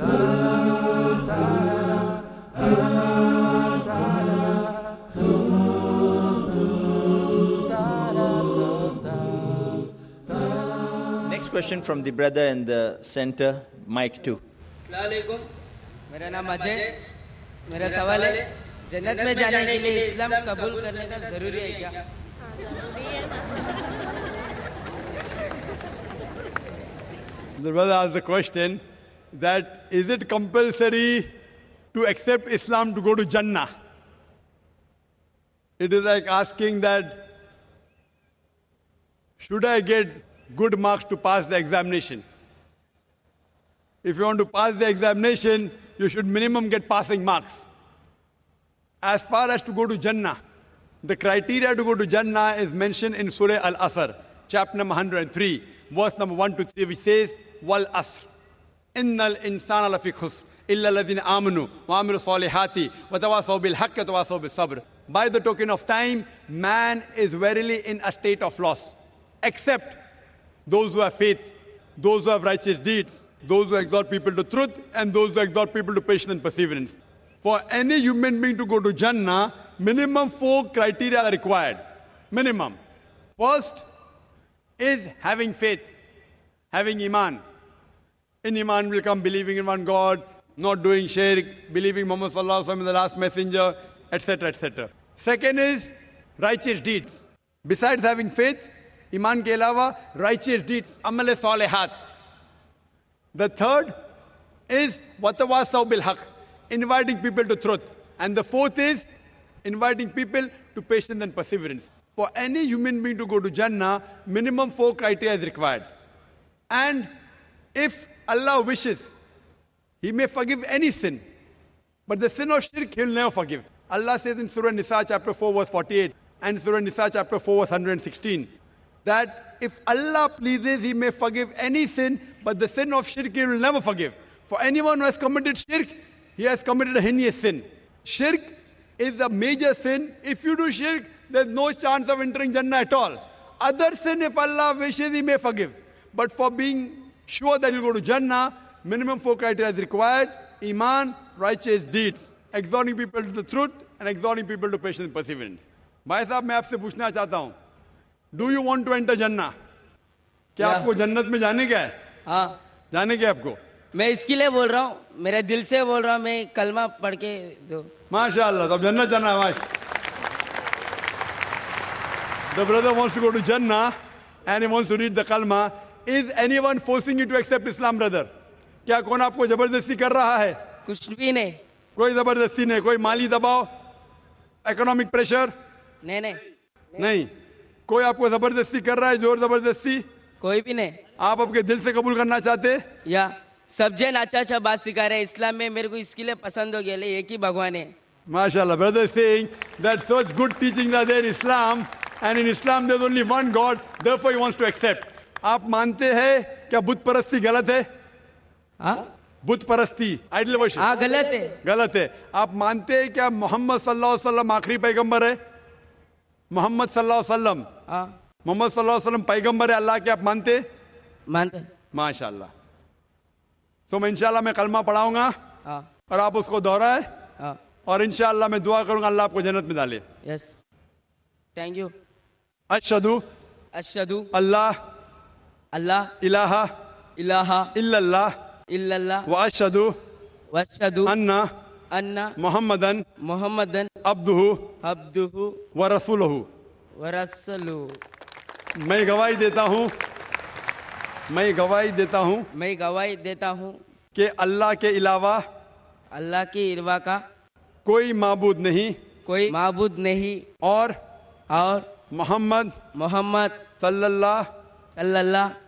Next question from the brother in the center, mic 2. अस्सलामुअलैकुम, मेरा नाम अजय। मेरा सवाल है, जन्नत में जाने के लिए इस्लाम कबूल करने का जरूरी है क्या? The brother asked the question that is it compulsory to accept Islam to go to Jannah? It is like asking that should I get good marks to pass the examination? If you want to pass the examination, you should minimum get passing marks. As far as to go to Jannah, the criteria to go to Jannah is mentioned in Surah Al-Asr, chapter number 103, verse number 1 to 3, which says, Wal Asr, Innal insana lafi khusr, illa alladhina amanu, wa amilu salihati, wa tawasaw bil haqqi wa tawasaw bis sabr. By the token of time, man is verily in a state of loss, except those who have faith, those who have righteous deeds, those who exhort people to truth, and those who exhort people to patience and perseverance. For any human being to go to Jannah, minimum 4 criteria are required. Minimum. First is having faith, having Iman. In Iman will come believing in one God, not doing shirk, believing Muhammad Sallallahu Alaihi Wasallam is the last messenger, etc., etc. Second is righteous deeds. Besides having faith, Iman ke alawa, righteous deeds, amal-e-salihat. The third is watawasaw bil haqq, inviting people to truth. And the fourth is inviting people to patience and perseverance. For any human being to go to Jannah, minimum 4 criteria is required. And if Allah wishes, He may forgive any sin. But the sin of shirk, He will never forgive. Allah says in Surah Nisa chapter 4 verse 48 and Surah Nisa chapter 4 verse 116 that if Allah pleases, He may forgive any sin, but the sin of shirk He will never forgive. For anyone who has committed shirk, he has committed a heinous sin. Shirk is a major sin. If you do shirk, there's no chance of entering Jannah at all. Other sin, if Allah wishes, He may forgive. But for being sure that you'll go to Jannah, minimum 4 criteria is required. Iman, righteous deeds, exhorting people to the truth and exhorting people to patience and perseverance. भाई साहब मैं आपसे पूछना चाहता हूँ, Do you want to enter Jannah? क्या आपको जन्नत में जाने क्या है? हाँ, जाने क्या आपको? मैं इसके लिए बोल रहा हूँ, मेरे दिल से बोल रहा हूँ, मैं कलमा पढ़ के दो। माशाअल्लाह, तो जन्नत जाना है। The brother wants to go to Jannah and he wants to read the kalma. Is anyone forcing you to accept Islam, brother? क्या कौन आपको जबरदस्ती कर रहा है? कुछ भी नहीं। कोई जबरदस्ती नहीं, कोई माली दबाव, इकोनॉमिक प्रेशर? नहीं। कोई आपको जबरदस्ती कर रहा है, जोर जबरदस्ती? कोई भी नहीं। आप आपके दिल से कबूल करना चाहते? या सब जन अच्छा बात सिखा रहे हैं इस्लाम में, मेरे को इसके लिए पसंद हो गया, एक ही भगवान है। MashaAllah, brother is saying that such good teachings are there in Islam, and in Islam there's only one God, therefore he wants to accept. आप मानते हैं क्या बुत परस्ती गलत है? हाँ? बुत परस्ती, आइडल वर्शिप? हाँ, गलत है। गलत है। आप मानते हैं क्या मोहम्मद सल्लल्लाहु अलैहि वसल्लम आखिरी पैगंबर है? मोहम्मद सल्लल्लाहु अलैहि वसल्लम, हाँ, मोहम्मद सल्लल्लाहु अलैहि वसल्लम पैगंबर है अल्लाह के, आप मानते? मानते। माशाअल्लाह। तो मैं इंशाअल्लाह मैं कलमा पढ़ाऊंगा और आप उसको दोहराए और इंशाअल्लाह मैं दुआ करूंगा अल्लाह आपको जन्नत में डाले। Yes, thank you. अशहदु अल्लाह इलाहा इल्लल्लाह व अशहदु अन्ना मुहम्मदन अब्दुहु व रसूलुहु। मैं गवाही देता हूँ कि अल्लाह के अलावा कोई माबूद नहीं और मोहम्मद सल्लल्लाहु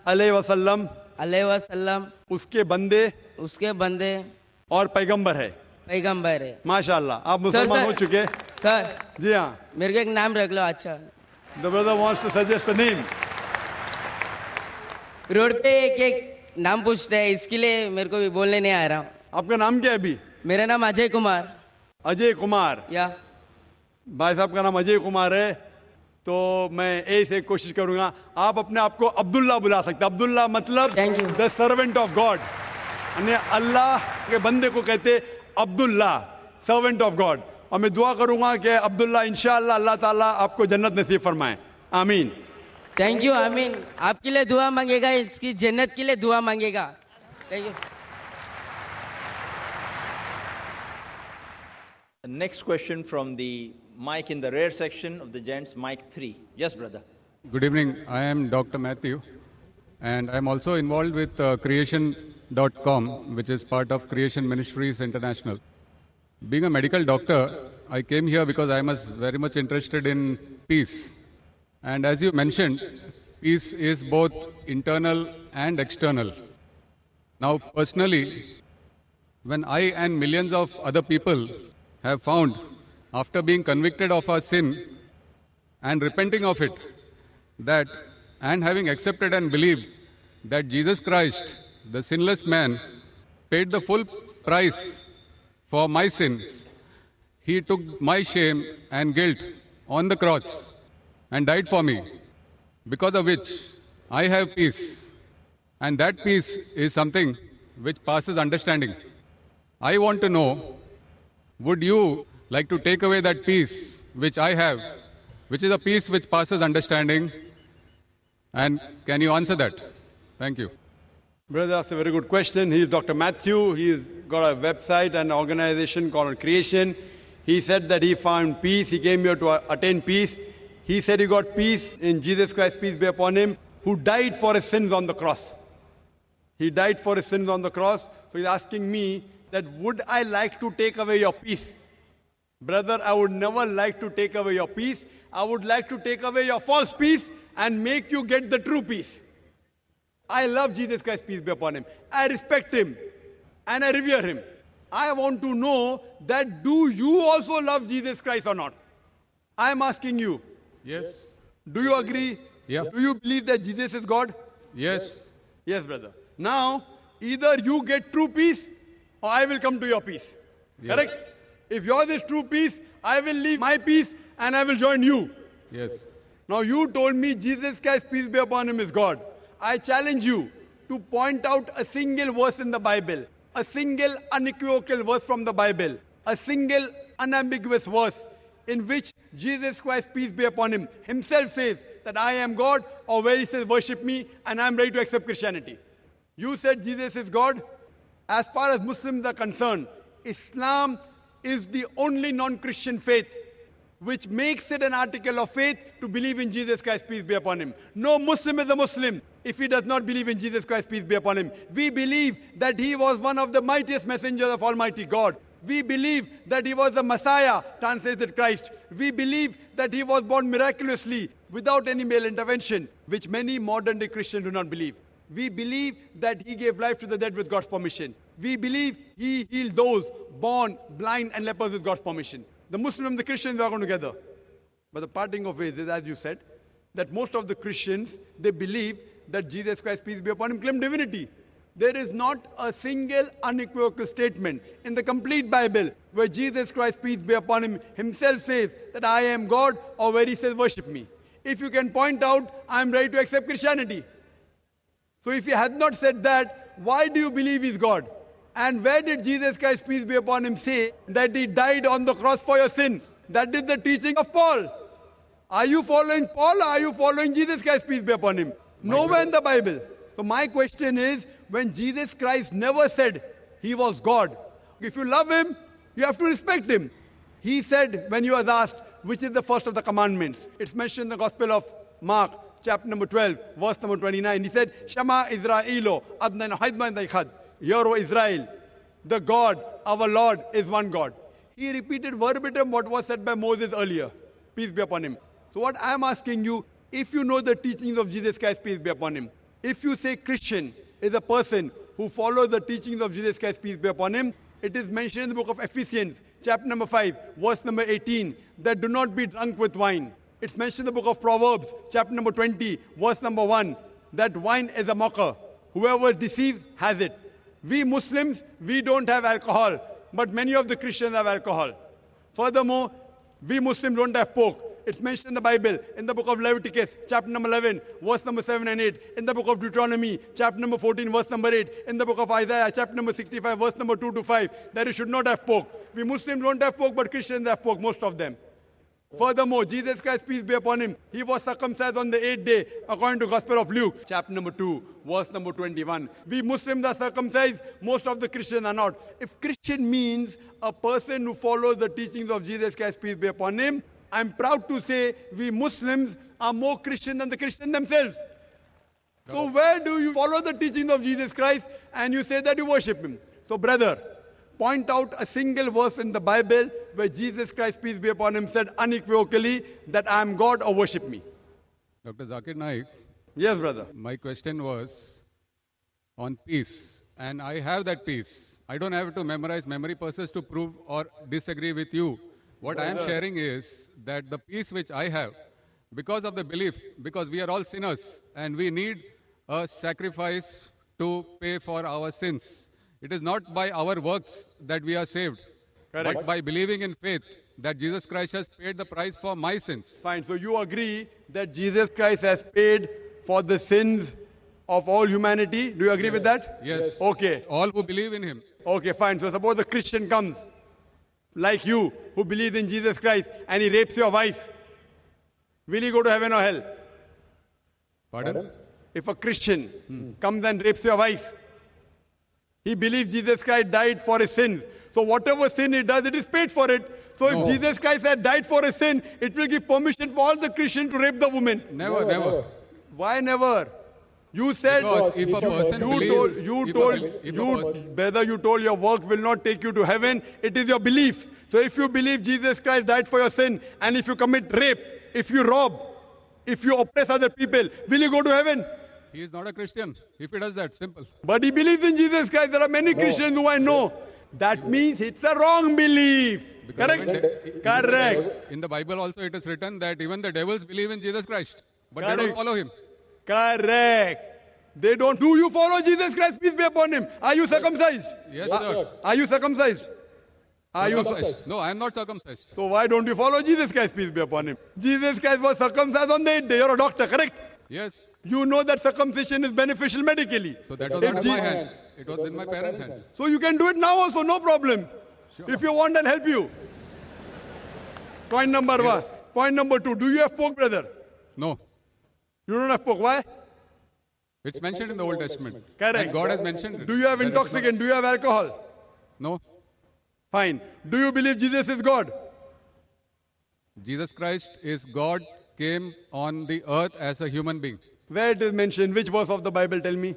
अलैहि वसल्लम उसके बंदे और पैगंबर है। माशाअल्लाह, आप मुसलमान हो चुके? सर जी हाँ। मेरे को एक नाम रख लो। अच्छा, The brother wants to suggest a name. Road पे एक नाम पूछते हैं, इसके लिए मेरे को भी बोलने नहीं आ रहा हूँ। आपका नाम क्या है अभी? मेरा नाम अजय कुमार। अजय कुमार? या भाई साहब का नाम अजय कुमार है, तो मैं ऐसे कोशिश करूंगा। आप अपने आप को अब्दुल्ला बुला सकते हैं। अब्दुल्ला मतलब द सर्वेंट ऑफ गॉड। अन्य अल्लाह के बंदे को कहते अब्दुल्ला, सर्वेंट ऑफ गॉड। और मैं दुआ करूंगा कि अब्दुल्ला इंशाअल्लाह अल्लाह ताला आपको जन्नत नसीब फरमाए, आमीन। थैंक यू, आमीन। आपके लिए दुआ मांगेगा, इसकी जन्नत के लिए दुआ मांगेगा। Thank you. Next question from the mic in the rear section of the gents, mic 3. Yes, brother. Good evening. I am Dr. Matthew, and I am also involved with creation.com, which is part of Creation Ministries International. Being a medical doctor, I came here because I was very much interested in peace. And as you mentioned, peace is both internal and external. Now, personally, when I and millions of other people have found, after being convicted of our sin and repenting of it, that and having accepted and believed that Jesus Christ, the sinless man, paid the full price for my sins. He took my shame and guilt on the cross and died for me, because of which I have peace. And that peace is something which passes understanding. I want to know, would you like to take away that peace which I have, which is a peace which passes understanding? And can you answer that? Thank you. Brother, that's a very good question. He's Dr. Matthew. He's got a website and organization called Creation. He said that he found peace. He came here to attain peace. He said he got peace in Jesus Christ, peace be upon him, who died for his sins on the cross. He died for his sins on the cross. So he's asking me that would I like to take away your peace? Brother, I would never like to take away your peace. I would like to take away your false peace and make you get the true peace. I love Jesus Christ, peace be upon him. I respect him and I revere him. I want to know that do you also love Jesus Christ or not? I am asking you. Yes. Do you agree? Yeah. Do you believe that Jesus is God? Yes. Yes, brother. Now, either you get true peace or I will come to your peace. Yes. Correct? If yours is true peace, I will leave my peace and I will join you. Yes. Now you told me Jesus Christ, peace be upon him, is God. I challenge you to point out a single verse in the Bible, a single unequivocal verse from the Bible, a single unambiguous verse in which Jesus Christ, peace be upon him, himself says that I am God, or where he says worship me and I am ready to accept Christianity. You said Jesus is God. As far as Muslims are concerned, Islam is the only non-Christian faith which makes it an article of faith to believe in Jesus Christ, peace be upon him. No Muslim is a Muslim if he does not believe in Jesus Christ, peace be upon him. We believe that he was one of the mightiest messengers of Almighty God. We believe that he was the Messiah, translated Christ. We believe that he was born miraculously without any male intervention, which many modern-day Christians do not believe. We believe that he gave life to the dead with God's permission. We believe he healed those born blind and lepers with God's permission. The Muslims and the Christians are going together. But the parting of ways is, as you said, that most of the Christians, they believe that Jesus Christ, peace be upon him, claimed divinity. There is not a single unequivocal statement in the complete Bible where Jesus Christ, peace be upon him, himself says that I am God, or where he says worship me. If you can point out, I am ready to accept Christianity. So if he had not said that, why do you believe he's God? And where did Jesus Christ, peace be upon him, say that he died on the cross for your sins? That is the teaching of Paul. Are you following Paul or are you following Jesus Christ, peace be upon him? Nowhere in the Bible. So my question is, when Jesus Christ never said he was God, if you love him, you have to respect him. He said when he was asked, which is the first of the commandments? It's mentioned in the Gospel of Mark, chapter number 12, verse number 29. He said, Shema Israelo, Adnan Haidman Daikhad. Hear, O Israel, the God, our Lord, is one God. He repeated verbatim what was said by Moses earlier. Peace be upon him. So what I am asking you, if you know the teachings of Jesus Christ, peace be upon him, if you say Christian is a person who follows the teachings of Jesus Christ, peace be upon him, it is mentioned in the book of Ephesians, chapter number 5, verse number 18, that do not be drunk with wine. It's mentioned in the book of Proverbs, chapter number 20, verse number 1, that wine is a mocker. Whoever deceives has it. We Muslims, we don't have alcohol, but many of the Christians have alcohol. Furthermore, we Muslims don't have pork, It's mentioned in the Bible, in the book of Leviticus, chapter number 11, verse number 7 and 8. In the book of Deuteronomy, chapter number 14, verse number 8. In the book of Isaiah, chapter number 65, verse number 2 to 5, that you should not have pork. We Muslims don't have pork, but Christians have pork, most of them. Furthermore, Jesus Christ, peace be upon him, he was circumcised on the 8th day, according to Gospel of Luke, chapter number 2, verse number 21. We Muslims are circumcised, most of the Christians are not. If Christian means a person who follows the teachings of Jesus Christ, peace be upon him, I'm proud to say we Muslims are more Christian than the Christians themselves. So where do you follow the teachings of Jesus Christ and you say that you worship him? So brother, point out a single verse in the Bible where Jesus Christ, peace be upon him, said unequivocally that I am God or worship me. Dr. Zakir Naik, Yes, brother. my question was on peace, and I have that peace. I don't have to memorize memory purses to prove or disagree with you. What I am sharing is that the peace which I have, because of the belief, because we are all sinners and we need a sacrifice to pay for our sins. It is not by our works that we are saved, Correct. but by believing in faith that Jesus Christ has paid the price for my sins. Fine. So you agree that Jesus Christ has paid for the sins of all humanity? Do you agree with that? Yes. Okay. All who believe in him. Okay, fine. So suppose a Christian comes, like you, who believes in Jesus Christ, and he rapes your wife. Will he go to heaven or hell? Pardon? If a Christian comes and rapes your wife, he believes Jesus Christ died for his sins. So whatever sin he does, it is paid for it. So if Jesus Christ had died for his sin, it will give permission for all the Christians to rape the woman. Never, never. Why never? You said, Because if a person believes, brother, you told your work will not take you to heaven. It is your belief. So if you believe Jesus Christ died for your sin, and if you commit rape, if you rob, if you oppress other people, will you go to heaven? he is not a Christian. If he does that, simple. But he believes in Jesus Christ. There are many Christians who I know. That means it's a wrong belief. Because Correct? Correct. In the Bible also it is written that even the devils believe in Jesus Christ, but they Correct. don't follow him. Correct. They don't. Do you follow Jesus Christ? Peace be upon him. Are you circumcised? Yes, sir. Are you circumcised? Are you? Circumcised. No, I am not circumcised. So why don't you follow Jesus Christ? Peace be upon him. Jesus Christ was circumcised on the 8th day. You're a doctor, correct? Yes. You know that circumcision is beneficial medically. So that was If not in my Je- hands. It was in my parents' hands. So you can do it now also, no problem. If you want, I'll help you. Point number one. Point number two. Do you have pork, brother? No. You don't have pork. Why? It's mentioned in the Old Testament. Correct. And God has mentioned it. Do you have That is intoxicant? Do you have alcohol? No. Fine. Do you believe Jesus is God? Jesus Christ is God, came on the earth as a human being. Where it is mentioned? Which verse of the Bible? Tell me.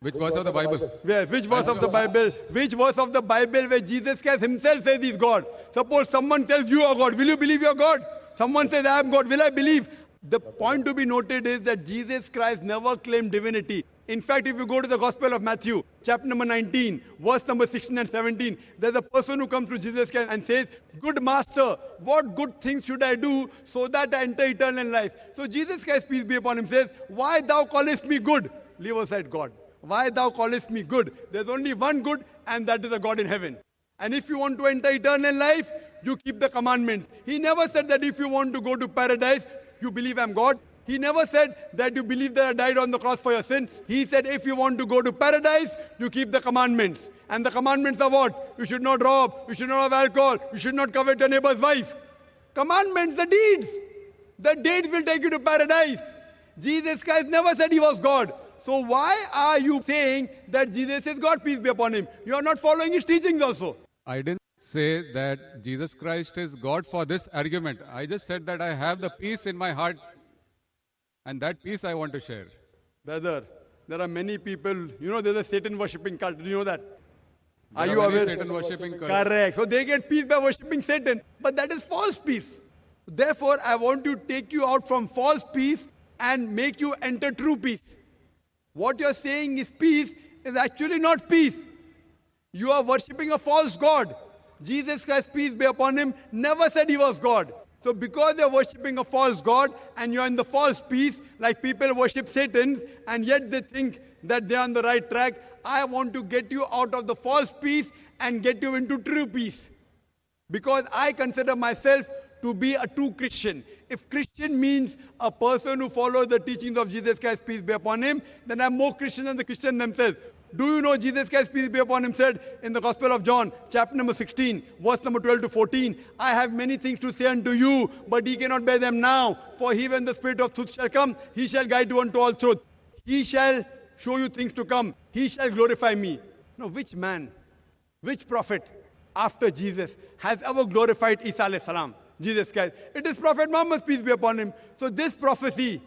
Which verse of the Bible? Where? Which verse of the Bible? Which verse of the Bible where Jesus Christ himself says he's God? Suppose someone tells you are God. Will you believe you're God? Someone says I am God. Will I believe? The point to be noted is that Jesus Christ never claimed divinity. In fact, if you go to the Gospel of Matthew, chapter number 19, verse number 16 and 17, there's a person who comes to Jesus Christ and says, "Good master, what good things should I do so that I enter eternal life?" So Jesus Christ, peace be upon him, says, "Why thou callest me good?" Leave aside God. "Why thou callest me good?" There's only one good, and that is a God in heaven. And if you want to enter eternal life, you keep the commandments. He never said that if you want to go to paradise, you believe I'm God. He never said that you believe that I died on the cross for your sins. He said if you want to go to paradise, you keep the commandments. And the commandments are what? You should not rob, you should not have alcohol, you should not covet your neighbor's wife. Commandments, the deeds. The deeds will take you to paradise. Jesus Christ never said he was God. So why are you saying that Jesus is God, peace be upon him? You are not following his teachings also. I didn't say that Jesus Christ is God for this argument. I just said that I have the peace in my heart, and that peace I want to share. Brother, there are many people, you know, there's a Satan worshipping cult. Do you know that? Are There you many aware? Satan worshipping cults. Correct. So they get peace by worshipping Satan. But that is false peace. Therefore, I want to take you out from false peace and make you enter true peace. What you're saying is peace is actually not peace. You are worshipping a false God. Jesus Christ, peace be upon him, never said he was God. So because you're worshipping a false God and you're in the false peace, like people worship Satan, and yet they think that they're on the right track, I want to get you out of the false peace and get you into true peace. Because I consider myself to be a true Christian. If Christian means a person who follows the teachings of Jesus Christ, peace be upon him, then I'm more Christian than the Christians themselves. Do you know Jesus Christ, peace be upon him, said in the Gospel of John, chapter number 16, verse number 12 to 14, I have many things to say unto you, but ye cannot bear them now. For he, when the Spirit of truth shall come, he shall guide you unto all truth. He shall show you things to come. He shall glorify me. Now, which man, which prophet after Jesus has ever glorified Isa alayhi salam, Jesus Christ? It is Prophet Muhammad, peace be upon him. So this prophecy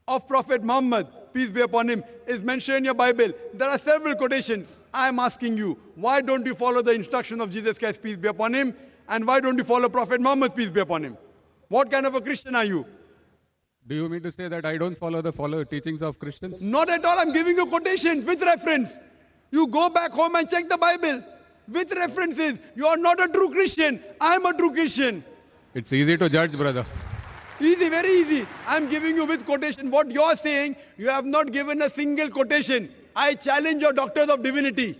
of Prophet Muhammad, peace be upon him, is mentioned in your Bible. There are several quotations. I am asking you, why don't you follow the instruction of Jesus Christ, peace be upon him? And why don't you follow Prophet Muhammad, peace be upon him? What kind of a Christian are you? Do you mean to say that I don't follow the teachings of Christians? Not at all. I'm giving you quotations with reference. You go back home and check the Bible with references. You are not a true Christian. I am a true Christian. It's easy to judge, brother. Easy, very easy. I'm giving you with quotation. What you're saying, you have not given a single quotation. I challenge your doctors of divinity.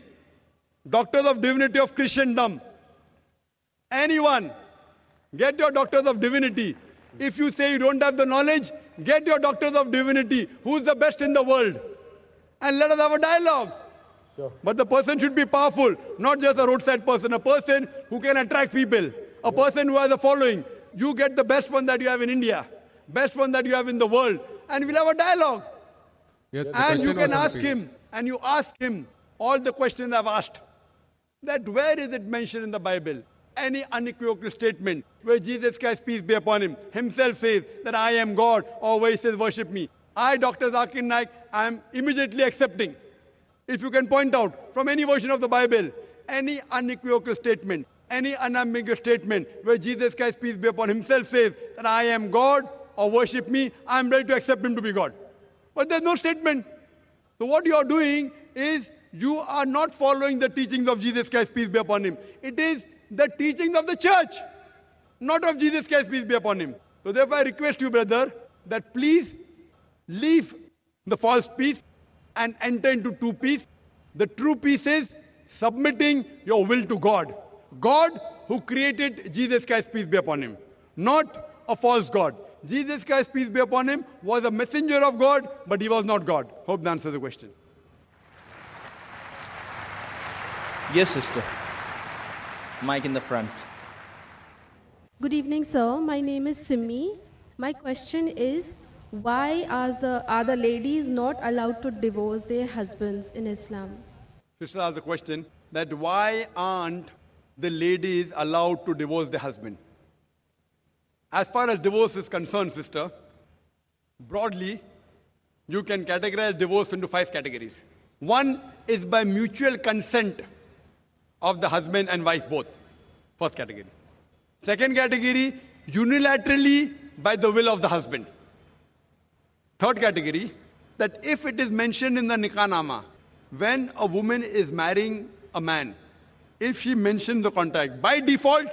Doctors of divinity of Christendom. Anyone, get your doctors of divinity. If you say you don't have the knowledge, get your doctors of divinity. Who's the best in the world? And let us have a dialogue. Sure. But the person should be powerful, not just a roadside person, a person who can attract people, a person who has a following. You get the best one that you have in India, best one that you have in the world, and we'll have a dialogue. Yes, and you can ask him, and you ask him all the questions I've asked. That where is it mentioned in the Bible? Any unequivocal statement where Jesus Christ, peace be upon him, himself says that I am God, or where he says worship me. I, Dr. Zakir Naik, I am immediately accepting. If you can point out from any version of the Bible, any unequivocal statement, any unambiguous statement where Jesus Christ, peace be upon himself, says that I am God or worship me, I am ready to accept him to be God. But there's no statement. So what you are doing is you are not following the teachings of Jesus Christ, peace be upon him. It is the teachings of the church, not of Jesus Christ, peace be upon him. So therefore I request you, brother, that please leave the false peace and enter into true peace. The true peace is submitting your will to God. God who created Jesus Christ, peace be upon him, not a false God. Jesus Christ, peace be upon him, was a messenger of God, but he was not God. Hope that answers the question. Yes, sister. Mic in the front. Good evening, sir. My name is Simi. My question is, why are the ladies not allowed to divorce their husbands in Islam? Sister asked the question that why aren't the ladies allowed to divorce their husband? As far as divorce is concerned, sister, broadly, you can categorize divorce into 5 categories. One is by mutual consent of the husband and wife both. First category. Second category, unilaterally by the will of the husband. Third category, that if it is mentioned in the Nikah-nama, when a woman is marrying a man, if she mentions the contract, by default,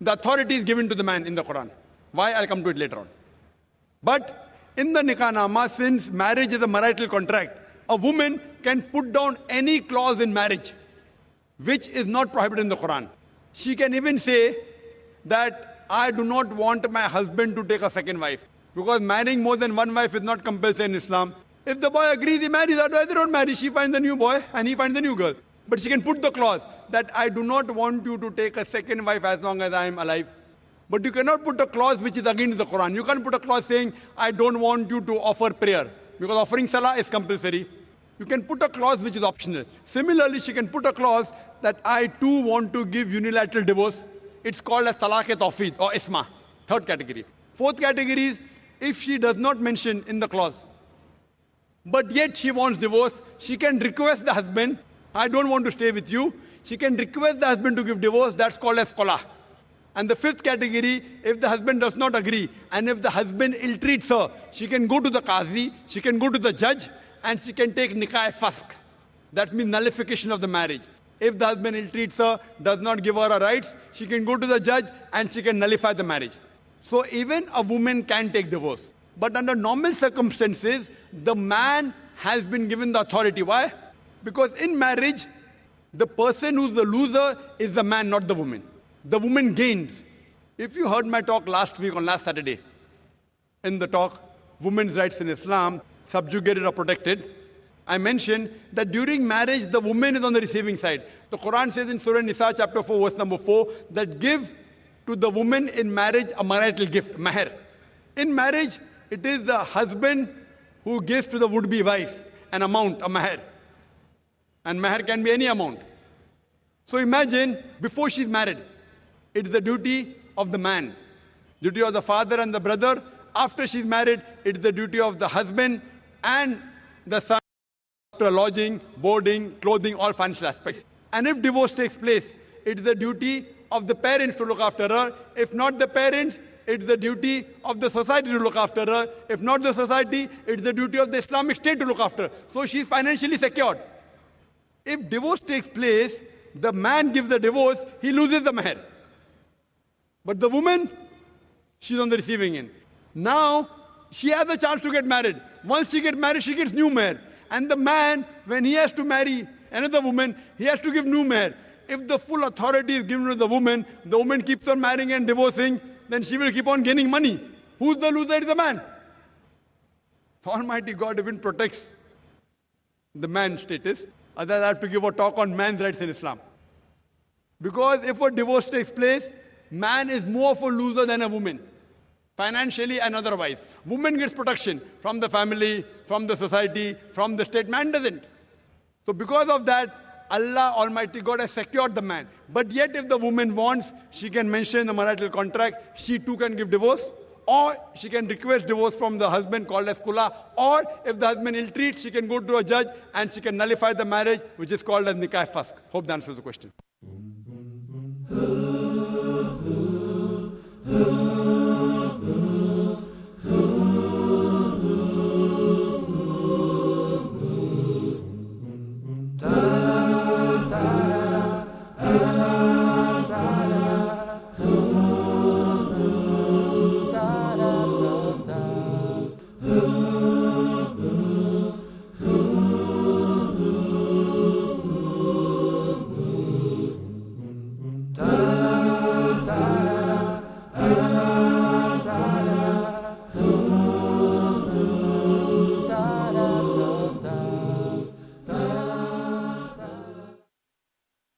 the authority is given to the man in the Quran. Why? I'll come to it later on. But in the Nikah-nama, since marriage is a marital contract, a woman can put down any clause in marriage which is not prohibited in the Quran. She can even say that I do not want my husband to take a second wife, because marrying more than one wife is not compulsory in Islam. If the boy agrees, he marries, otherwise they don't marry. She finds a new boy and he finds a new girl. But she can put the clause that I do not want you to take a second wife as long as I am alive. But you cannot put a clause which is against the Quran. You can't put a clause saying, I don't want you to offer prayer, because offering salah is compulsory. You can put a clause which is optional. Similarly, she can put a clause that I too want to give unilateral divorce. It's called as talaq-e-tawfiq or isma. Third category. Fourth category is if she does not mention in the clause, but yet she wants divorce, she can request the husband, I don't want to stay with you. She can request the husband to give divorce. That's called as qala. And the fifth category, if the husband does not agree, and if the husband ill-treats her, she can go to the qazi, she can go to the judge, and she can take nikah-e-fasq. That means nullification of the marriage. If the husband ill-treats her, does not give her her rights, she can go to the judge and she can nullify the marriage. So even a woman can take divorce. But under normal circumstances, the man has been given the authority. Why? Because in marriage, the person who's the loser is the man, not the woman. The woman gains. If you heard my talk last week on last Saturday, in the talk, Women's Rights in Islam, Subjugated or Protected, I mentioned that during marriage, the woman is on the receiving side. The Quran says in Surah Nisa, chapter 4, verse number 4, that give to the woman in marriage a marital gift, mahr. In marriage, it is the husband who gives to the would-be wife an amount, a mahr. And mahr can be any amount. So imagine, before she's married, it's the duty of the man, duty of the father and the brother. After she's married, it's the duty of the husband and the son, after lodging, boarding, clothing, all financial aspects. And if divorce takes place, it's the duty of the parents to look after her. If not the parents, it's the duty of the society to look after her. If not the society, it's the duty of the Islamic State to look after her. So she's financially secured. If divorce takes place, the man gives the divorce, he loses the mahr. But the woman, she's on the receiving end. Now, she has a chance to get married. Once she gets married, she gets new mahr. And the man, when he has to marry another woman, he has to give new mahr. If the full authority is given to the woman keeps on marrying and divorcing, then she will keep on gaining money. Who's the loser? Is the man. Almighty God even protects the man's status. Otherwise, I have to give a talk on man's rights in Islam. Because if a divorce takes place, man is more of a loser than a woman, financially and otherwise. Woman gets protection from the family, from the society, from the state. Man doesn't. So because of that, Allah Almighty God has secured the man. But yet if the woman wants, she can mention in the marital contract, she too can give divorce. Or she can request divorce from the husband called as kula. Or if the husband ill-treats, she can go to a judge and she can nullify the marriage, which is called as nikah fasq. Hope that answers the question.